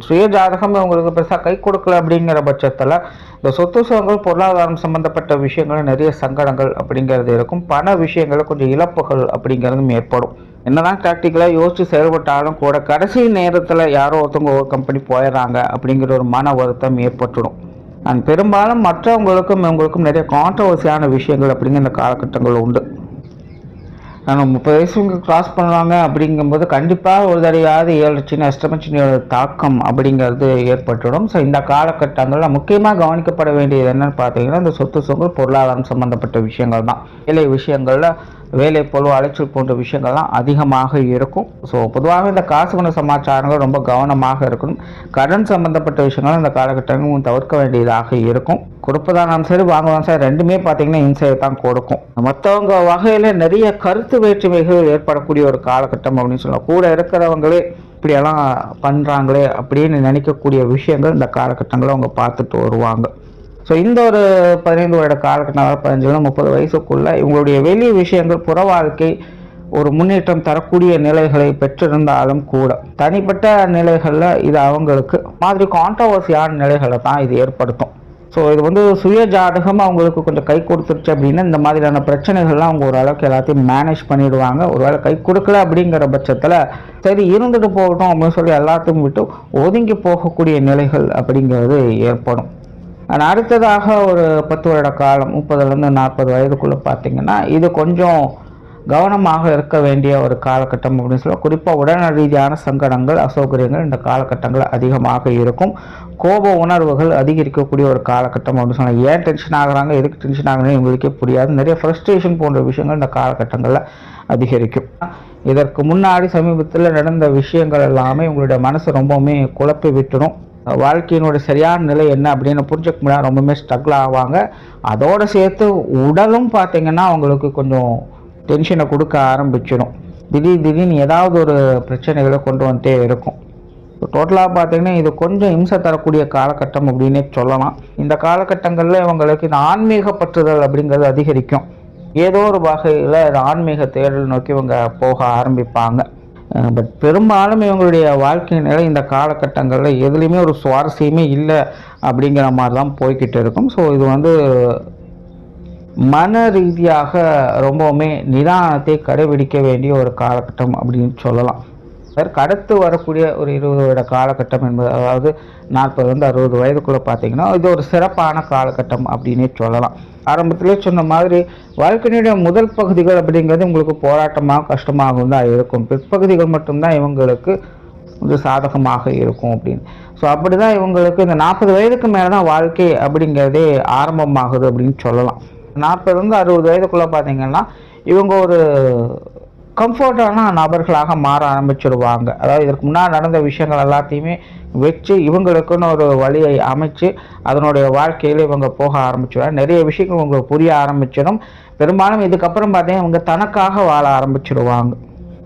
சுய ஜாதகம் அவங்களுக்கு பெருசாக கை கொடுக்கல அப்படிங்கிற பட்சத்தில் இந்த சொத்து சுகங்கள், பொருளாதாரம் சம்பந்தப்பட்ட விஷயங்கள் நிறைய சங்கடங்கள் அப்படிங்கிறது இருக்கும். பண விஷயங்களில் கொஞ்சம் இழப்புகள் அப்படிங்கிறதும் ஏற்படும். என்னதான் ப்ராக்டிக்கலாக யோசித்து செயல்பட்டாலும் கூட கடைசி நேரத்தில் யாரோ ஒருத்தவங்க ஒரு கம்பெனி போயிடுறாங்க அப்படிங்கிற ஒரு மன வருத்தம் ஏற்பட்டுடும். அண்ட் பெரும்பாலும் மற்றவங்களுக்கும் இவங்களுக்கும் நிறைய கான்ட்ரவர்சியான விஷயங்கள் அப்படிங்கிற இந்த காலகட்டங்கள் உண்டு. ஆனால் 30 வயசுக்கு கிராஸ் பண்ணுவாங்க அப்படிங்கும்போது கண்டிப்பாக ஒரு தடையாவது 7 சின்ன அஷ்டமச்சினியோட தாக்கம் அப்படிங்கிறது ஏற்பட்டுடும். ஸோ இந்த காலகட்டங்களில் முக்கியமாக கவனிக்கப்பட வேண்டியது என்னன்னு பார்த்தீங்கன்னா இந்த சொத்து சுகங்கள், பொருளாதாரம் சம்மந்தப்பட்ட விஷயங்கள் தான். வேலை விஷயங்களில் வேலை பொழுது அலைச்சல் போன்ற விஷயங்கள்லாம் அதிகமாக இருக்கும். ஸோ பொதுவாக இந்த காசு பண சமாச்சாரங்கள் ரொம்ப கவனமாக இருக்கணும். கடன் சம்மந்தப்பட்ட விஷயங்கள் இந்த காலகட்டங்களும் தவிர்க்க வேண்டியதாக இருக்கும். கொடுப்பதானாலும் சரி, வாங்குவாங்க சார், ரெண்டுமே பார்த்தீங்கன்னா இன்சையை தான் கொடுக்கும். மற்றவங்க வகையில் நிறைய கருத்து வேற்றுமைகள் ஏற்படக்கூடிய ஒரு காலகட்டம் அப்படின்னு சொல்லலாம். கூட இருக்கிறவங்களே இப்படியெல்லாம் பண்ணுறாங்களே அப்படின்னு நினைக்கக்கூடிய விஷயங்கள் இந்த காலகட்டங்களில் அவங்க பார்த்துட்டு வருவாங்க. ஸோ இந்த ஒரு 15 வருட காலகட்டம், 15-30 வயசுக்குள்ளே இவங்களுடைய வெளி விஷயங்கள், புற வாழ்க்கை ஒரு முன்னேற்றம் தரக்கூடிய நிலைகளை பெற்றிருந்தாலும் கூட தனிப்பட்ட நிலைகளில் இது அவங்களுக்கு மாதிரி கான்ட்ரவர்சியான நிலைகளை தான் இது ஏற்படுத்தும். ஸோ இது வந்து சுய ஜாதகமாக அவங்களுக்கு கொஞ்சம் கை கொடுத்துருச்சு அப்படின்னா இந்த மாதிரியான பிரச்சனைகள்லாம் அவங்க ஓரளவுக்கு எல்லாத்தையும் மேனேஜ் பண்ணிடுவாங்க. ஒருவேளை கை கொடுக்கல அப்படிங்கிற பட்சத்தில் சரி இருந்துட்டு போகட்டும் அப்படின்னு சொல்லி எல்லாத்தையும் விட்டு ஒதுங்கி போகக்கூடிய நிலைகள் அப்படிங்கிறது ஏற்படும். ஆனால் அடுத்ததாக ஒரு 10 வருட காலம் 30லேருந்து 40 வயதுக்குள்ளே பார்த்திங்கன்னா இது கொஞ்சம் கவனமாக இருக்க வேண்டிய ஒரு காலகட்டம் அப்படின்னு சொல்லுவோம். குறிப்பாக உடல் ரீதியான சங்கடங்கள் அசௌகரியங்கள் இந்த காலகட்டங்கள் அதிகமாக இருக்கும். கோப உணர்வுகள் அதிகரிக்கக்கூடிய ஒரு காலகட்டம் அப்படின்னு சொன்னால் ஏன் டென்ஷன் ஆகுறாங்க எதுக்கு டென்ஷன் ஆகுறாங்க இவங்களுக்கே புரியாது. நிறைய ஃப்ரஸ்ட்ரேஷன் போன்ற விஷயங்கள் இந்த காலகட்டங்களில் அதிகரிக்கும். இதற்கு முன்னாடி சமீபத்தில் நடந்த விஷயங்கள் எல்லாமே உங்களுடைய மனசு ரொம்பவுமே குழப்பி விட்டுடும். வாழ்க்கையினுடைய சரியான நிலை என்ன அப்படின்னு புரிஞ்சுக்க முடியாது, ரொம்பவுமே ஸ்ட்ரகிள் ஆவாங்க. அதோடு சேர்த்து உடலும் பார்த்திங்கன்னா அவங்களுக்கு கொஞ்சம் டென்ஷனை கொடுக்க ஆரம்பிச்சிடும். திடீர்னு ஏதாவது ஒரு பிரச்சனைகளை கொண்டு வந்துட்டே இருக்கும். டோட்டலாக பார்த்திங்கன்னா இது கொஞ்சம் இம்சை தரக்கூடிய காலகட்டம் அப்படின்னே சொல்லலாம். இந்த காலகட்டங்களில் இவங்களுக்கு இந்த ஆன்மீக பற்றுதல் அப்படிங்கிறது அதிகரிக்கும். ஏதோ ஒரு வகையில் ஆன்மீக தேடல் நோக்கி இவங்க போக ஆரம்பிப்பாங்க. பட் பெரும்பாலும் இவங்களுடைய வாழ்க்கை நிலை இந்த காலகட்டங்களில் எதுலேயுமே ஒரு சுவாரஸ்யமே இல்லை அப்படிங்கிற மாதிரி தான் போய்கிட்டு இருக்கும். ஸோ இது வந்து மன ரீதியாக ரொம்பவுமே நிதானத்தை கடைபிடிக்க வேண்டிய ஒரு காலகட்டம் அப்படின்னு சொல்லலாம். அதற்கு அடுத்து வரக்கூடிய ஒரு 20 வருட காலகட்டம் என்பது, அதாவது 40லேருந்து 60 வயதுக்குள்ளே பார்த்திங்கன்னா இது ஒரு சிறப்பான காலகட்டம் அப்படின்னே சொல்லலாம். ஆரம்பத்திலே சொன்ன மாதிரி வாழ்க்கையினுடைய முதல் பகுதிகள் அப்படிங்கிறது உங்களுக்கு போராட்டமாக கஷ்டமாகவும் தான் இருக்கும். பிற்பகுதிகள் மட்டும்தான் இவங்களுக்கு கொஞ்சம் சாதகமாக இருக்கும் அப்படின்னு. ஸோ அப்படி தான் இவங்களுக்கு இந்த 40 வயதுக்கு மேலே தான் வாழ்க்கை அப்படிங்கிறதே ஆரம்பமாகுது அப்படின்னு சொல்லலாம். 40லேருந்து 60 வயதுக்குள்ளே பார்த்திங்கன்னா இவங்க ஒரு கம்ஃபர்டான நபர்களாக மாற ஆரம்பிச்சிடுவாங்க. அதாவது இதற்கு முன்னாடி நடந்த விஷயங்கள் எல்லாத்தையுமே வச்சு இவங்களுக்குன்னு ஒரு வழியை அமைச்சு அதனுடைய வாழ்க்கையில் இவங்க போக ஆரம்பிச்சிடுவாங்க. நிறைய விஷயங்கள் உங்களுக்கு புரிய ஆரம்பிச்சிடும். பெரும்பாலும் இதுக்கப்புறம் பார்த்தீங்கன்னா இவங்க தனக்காக வாழ ஆரம்பிச்சிடுவாங்க.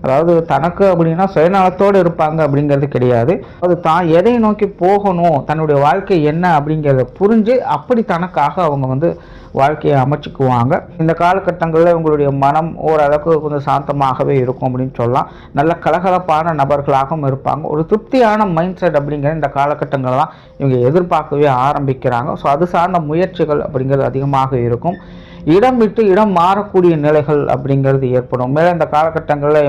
அதாவது தனக்கு அப்படின்னா சுயநலத்தோடு இருப்பாங்க அப்படிங்கிறது கிடையாது. அது தான் எதை நோக்கி போகணும், தன்னுடைய வாழ்க்கை என்ன அப்படிங்கிறத புரிஞ்சு அப்படி தனக்காக அவங்க வாழ்க்கையை அமைச்சுக்குவாங்க. இந்த காலகட்டங்களில் உங்களுடைய மனம் ஓரளவுக்கு கொஞ்சம் சாந்தமாகவே இருக்கும் அப்படின்னு சொல்லலாம். நல்ல கலகலப்பான நபர்களாகவும் இருப்பாங்க. ஒரு திருப்தியான மைண்ட் செட் அப்படிங்கிற இந்த காலகட்டங்கள் தான் இவங்க எதிர்பார்க்கவே ஆரம்பிக்கிறாங்க. ஸோ அது சார்ந்த முயற்சிகள் அப்படிங்கிறது அதிகமாக இருக்கும். இடம் விட்டு இடம் மாறக்கூடிய நிலைகள் அப்படிங்கிறது ஏற்படும். மேலே இந்த காலகட்டங்களில்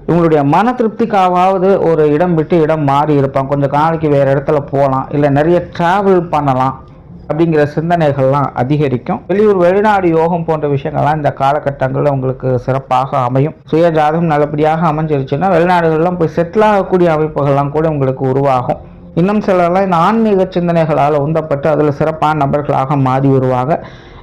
இவங்களுடைய மன திருப்திக்காவது ஒரு இடம் விட்டு இடம் மாறி இருப்பாங்க. கொஞ்சம் நாளைக்கு வேறு இடத்துல போகலாம், இல்லை நிறைய ட்ராவல் பண்ணலாம் அப்படிங்கிற சிந்தனைகள்லாம் அதிகரிக்கும். வெளியூர் வெளிநாடு யோகம் போன்ற விஷயங்கள்லாம் இந்த காலகட்டங்களில் உங்களுக்கு சிறப்பாக அமையும். சுய ஜாதகம் நல்லபடியாக அமைஞ்சிருச்சுன்னா வெளிநாடுகள்லாம் போய் செட்டில் ஆகக்கூடிய அமைப்புகள்லாம் கூட உங்களுக்கு உருவாகும். இன்னும் சிலர்லாம் இந்த ஆன்மீக சிந்தனைகளால் உந்தப்பட்டு அதில் சிறப்பான நபர்களாக மாறி வருவாங்க.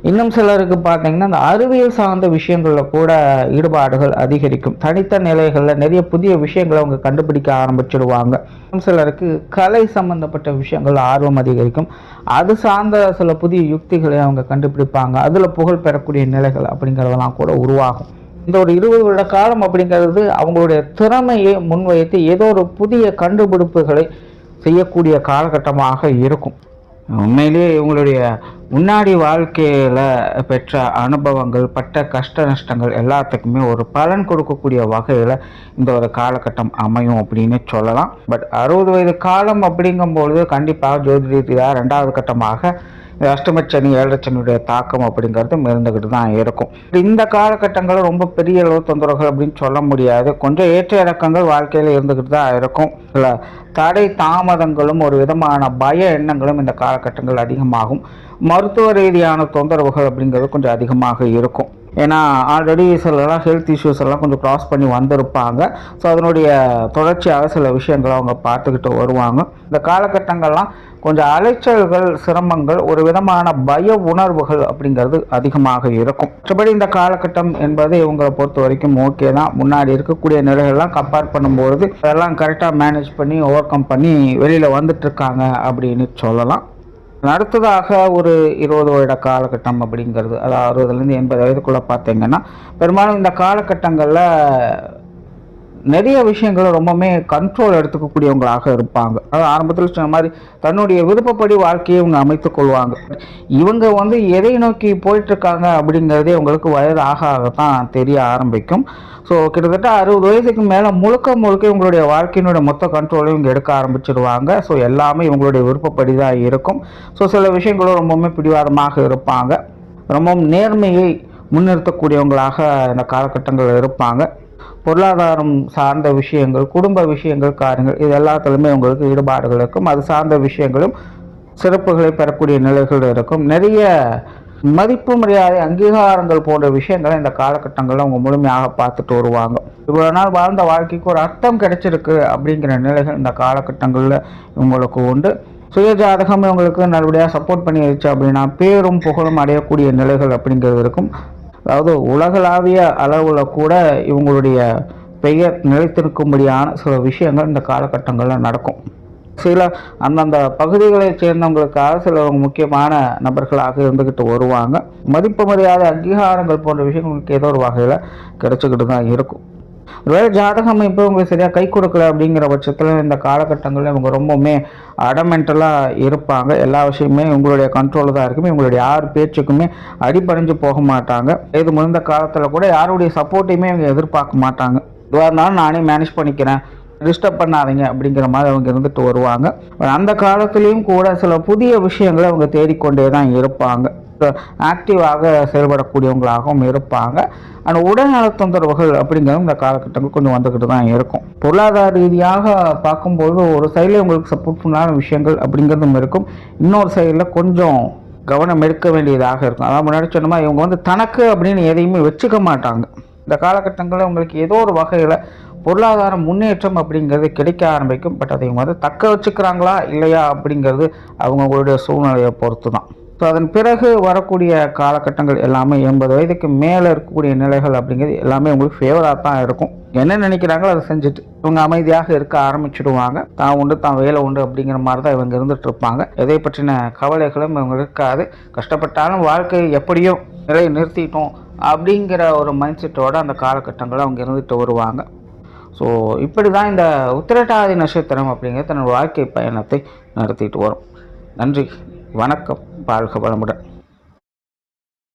இன்னும் சிலருக்கு பார்த்தீங்கன்னா இந்த அறிவியல் சார்ந்த விஷயங்களில் கூட ஈடுபாடுகள் அதிகரிக்கும். தனித்த நிலைகளில் நிறைய புதிய விஷயங்களை அவங்க கண்டுபிடிக்க ஆரம்பிச்சிடுவாங்க. இன்னும் சிலருக்கு கலை சம்பந்தப்பட்ட விஷயங்கள் ஆர்வம் அதிகரிக்கும். அது சார்ந்த சில புதிய யுக்திகளை அவங்க கண்டுபிடிப்பாங்க. அதில் புகழ் பெறக்கூடிய நிலைகள் அப்படிங்கிறதெல்லாம் கூட உருவாகும். இந்த ஒரு 20 வருட காலம் அப்படிங்கிறது அவங்களுடைய திறமையை முன்வைத்து ஏதோ ஒரு புதிய கண்டுபிடிப்புகளை செய்யக்கூடிய காலகட்டமாக இருக்கும். உண்மையிலேயே இவங்களுடைய முன்னாடி வாழ்க்கையில் பெற்ற அனுபவங்கள், பட்ட கஷ்ட நஷ்டங்கள் எல்லாத்துக்குமே ஒரு பலன் கொடுக்கக்கூடிய வகையில் இந்த ஒரு காலகட்டம் அமையும் அப்படின்னு சொல்லலாம். பட் 60 வயது காலம் அப்படிங்கும்பொழுது கண்டிப்பாக ஜோதிடத்தில் 2வது கட்டமாக அஷ்டமச்சனி 7.5 தாக்கம் அப்படிங்கிறது இருந்துக்கிட்டு தான் இருக்கும். இந்த காலகட்டங்களில் ரொம்ப பெரிய அளவு தொந்தரவுகள் அப்படின்னு சொல்ல முடியாது. கொஞ்சம் ஏற்ற இறக்கங்கள் வாழ்க்கையில் இருந்துக்கிட்டு தான் இருக்கும். இல்லை தடை தாமதங்களும் ஒரு விதமான பய எண்ணங்களும் இந்த காலகட்டங்கள் அதிகமாகும். மருத்துவ ரீதியான தொந்தரவுகள் அப்படிங்கிறது கொஞ்சம் அதிகமாக இருக்கும். ஏன்னா ஆல்ரெடி சிலலாம் ஹெல்த் இஷ்யூஸ் எல்லாம் கொஞ்சம் க்ராஸ் பண்ணி வந்திருப்பாங்க. ஸோ அதனுடைய தொடர்ச்சியாக சில விஷயங்களை அவங்க பார்த்துக்கிட்டு வருவாங்க. இந்த காலகட்டங்கள்லாம் கொஞ்சம் அலைச்சல்கள், சிரமங்கள், ஒரு விதமான பய உணர்வுகள் அப்படிங்கிறது அதிகமாக இருக்கும். மற்றபடி இந்த காலகட்டம் என்பது இவங்களை பொறுத்த வரைக்கும் ஓகே தான். முன்னாடி இருக்கக்கூடிய நிலைகள்லாம் கம்பேர் பண்ணும்போது அதெல்லாம் கரெக்டாக மேனேஜ் பண்ணி ஓவர் கம் பண்ணி வெளியில் வந்துட்டுருக்காங்க அப்படின்னு சொல்லலாம். அடுத்ததாக ஒரு 20 வருட காலகட்டம் அப்படிங்கிறது, அதாவது 60லேருந்து 80 வயதுக்குள்ளே பார்த்தீங்கன்னா பெரும்பாலும் இந்த காலகட்டங்களில் நிறைய விஷயங்களை ரொம்பவுமே கண்ட்ரோல் எடுத்துக்கக்கூடியவங்களாக இருப்பாங்க. அது ஆரம்பத்தில் சொன்ன மாதிரி தன்னுடைய விருப்பப்படி வாழ்க்கையை இவங்க அமைத்துக் கொள்வாங்க. இவங்க வந்து எதை நோக்கி போயிட்டுருக்காங்க அப்படிங்கிறதே உங்களுக்கு வயது ஆக ஆகத்தான் தெரிய ஆரம்பிக்கும். ஸோ கிட்டத்தட்ட 60 வயசுக்கு மேலே முழுக்க முழுக்க இவங்களுடைய வாழ்க்கையினுடைய மொத்த கண்ட்ரோலையும் இவங்க எடுக்க ஆரம்பிச்சிடுவாங்க. ஸோ எல்லாமே இவங்களுடைய விருப்பப்படி தான் இருக்கும். ஸோ சில விஷயங்களும் ரொம்பவுமே பிடிவாதமாக இருப்பாங்க. ரொம்பவும் நேர்மையை முன்னிறுத்தக்கூடியவங்களாக இந்த காலகட்டங்கள் இருப்பாங்க. பொருளாதாரம் சார்ந்த விஷயங்கள், குடும்ப விஷயங்கள், காரியங்கள் இது எல்லாத்துலேயுமே உங்களுக்கு ஈடுபாடுகள் இருக்கும். அது சார்ந்த விஷயங்களும் சிறப்புகளை பெறக்கூடிய நிலைகள் இருக்கும். நிறைய மதிப்பு மரியாதை அங்கீகாரங்கள் போன்ற விஷயங்களை இந்த காலகட்டங்களில் அவங்க முழுமையாக பார்த்துட்டு வருவாங்க. இவ்வளோ நாள் வாழ்ந்த வாழ்க்கைக்கு ஒரு அர்த்தம் கிடைச்சிருக்கு அப்படிங்கிற நிலைகள் இந்த காலகட்டங்களில் இவங்களுக்கு உண்டு. சுயஜாதகம் இவங்களுக்கு நல்லபடியாக சப்போர்ட் பண்ணிடுச்சு அப்படின்னா பேரும் புகழும் அடையக்கூடிய நிலைகள் அப்படிங்கிறது இருக்கும். அதாவது உலகளாவிய அளவில் கூட இவங்களுடைய பெயர் நிலைத்திருக்கும்படியான சில விஷயங்கள் இந்த காலகட்டங்களில் நடக்கும். சில அந்தந்த பகுதிகளை சேர்ந்தவங்களுக்காக சில முக்கியமான நபர்களாக இருந்துக்கிட்டு வருவாங்க. மதிப்பு மரியாதை அங்கீகாரங்கள் போன்ற விஷயங்களுக்கு ஏதோ ஒரு வகையில் கிடைச்சிக்கிட்டு தான் இருக்கும். ஒருவேளை ஜாதக அமைப்பு உங்களுக்கு சரியாக கை கொடுக்கல அப்படிங்கிற பட்சத்தில் இந்த காலகட்டங்களில் இவங்க ரொம்பவுமே அடமெண்டலாக இருப்பாங்க. எல்லா விஷயமே உங்களுடைய கண்ட்ரோலில் தான் இருக்குமே. உங்களுடைய யார் பேச்சுக்குமே அடிபணிஞ்சு போக மாட்டாங்க. இது முழுந்த காலத்தில் கூட யாருடைய சப்போர்ட்டையுமே இவங்க எதிர்பார்க்க மாட்டாங்க. இதுவாக இருந்தாலும் நானே மேனேஜ் பண்ணிக்கிறேன், டிஸ்டர்ப் பண்ணாதீங்க அப்படிங்கிற மாதிரி அவங்க இருந்துட்டு வருவாங்க. அந்த காலத்துலேயும் கூட சில புதிய விஷயங்களை அவங்க தேடிக்கொண்டே தான் இருப்பாங்க. ஆக்டிவாக செயல்படக்கூடியவங்களாகவும் இருப்பாங்க. ஆனால் உடல்நல தொந்தரவுகள் அப்படிங்கிறது இந்த காலகட்டங்கள் கொஞ்சம் வந்துக்கிட்டு தான் இருக்கும். பொருளாதார ரீதியாக பார்க்கும்போது ஒரு சைடில் உங்களுக்கு சப்போர்ட்ஃபுல்லான விஷயங்கள் அப்படிங்கிறதும் இருக்கும். இன்னொரு சைடில் கொஞ்சம் கவனம் எடுக்க வேண்டியதாக இருக்கும். அதான் முன்னாடி சொன்னோமா, இவங்க வந்து தனக்கு அப்படின்னு எதையுமே வச்சுக்க மாட்டாங்க. இந்த காலகட்டங்களில் உங்களுக்கு ஏதோ ஒரு வகையில் பொருளாதார முன்னேற்றம் அப்படிங்கிறது கிடைக்க ஆரம்பிக்கும். பட் அதை இவங்க வந்து தக்க வச்சுக்கிறாங்களா இல்லையா அப்படிங்கிறது அவங்களுடைய சூழ்நிலையை பொறுத்து தான். ஸோ அதன் பிறகு வரக்கூடிய காலகட்டங்கள் எல்லாமே 80 வயதுக்கு மேலே இருக்கக்கூடிய நிலைகள் அப்படிங்கிறது எல்லாமே உங்களுக்கு ஃபேவராக தான் இருக்கும். என்ன நினைக்கிறாங்களோ அதை செஞ்சுட்டு இவங்க அமைதியாக இருக்க ஆரம்பிச்சுடுவாங்க. தான் உண்டு தான் வேலை உண்டு அப்படிங்கிற மாதிரி தான் இவங்க இருந்துட்டு இருப்பாங்க. எதை பற்றின கவலைகளும் இவங்க இருக்காது. கஷ்டப்பட்டாலும் வாழ்க்கையை எப்படியோ நிலையை நிறுத்திட்டோம் அப்படிங்கிற ஒரு மைண்ட் செட்டோட அந்த காலகட்டங்களில் அவங்க இருந்துட்டு வருவாங்க. ஸோ இப்படி தான் இந்த உத்திரட்டாதி நட்சத்திரம் அப்படிங்கிற தன்னோட வாழ்க்கை பயணத்தை நடத்திட்டு வரும். நன்றி, வணக்கம், வாழ்க வளமுடன்.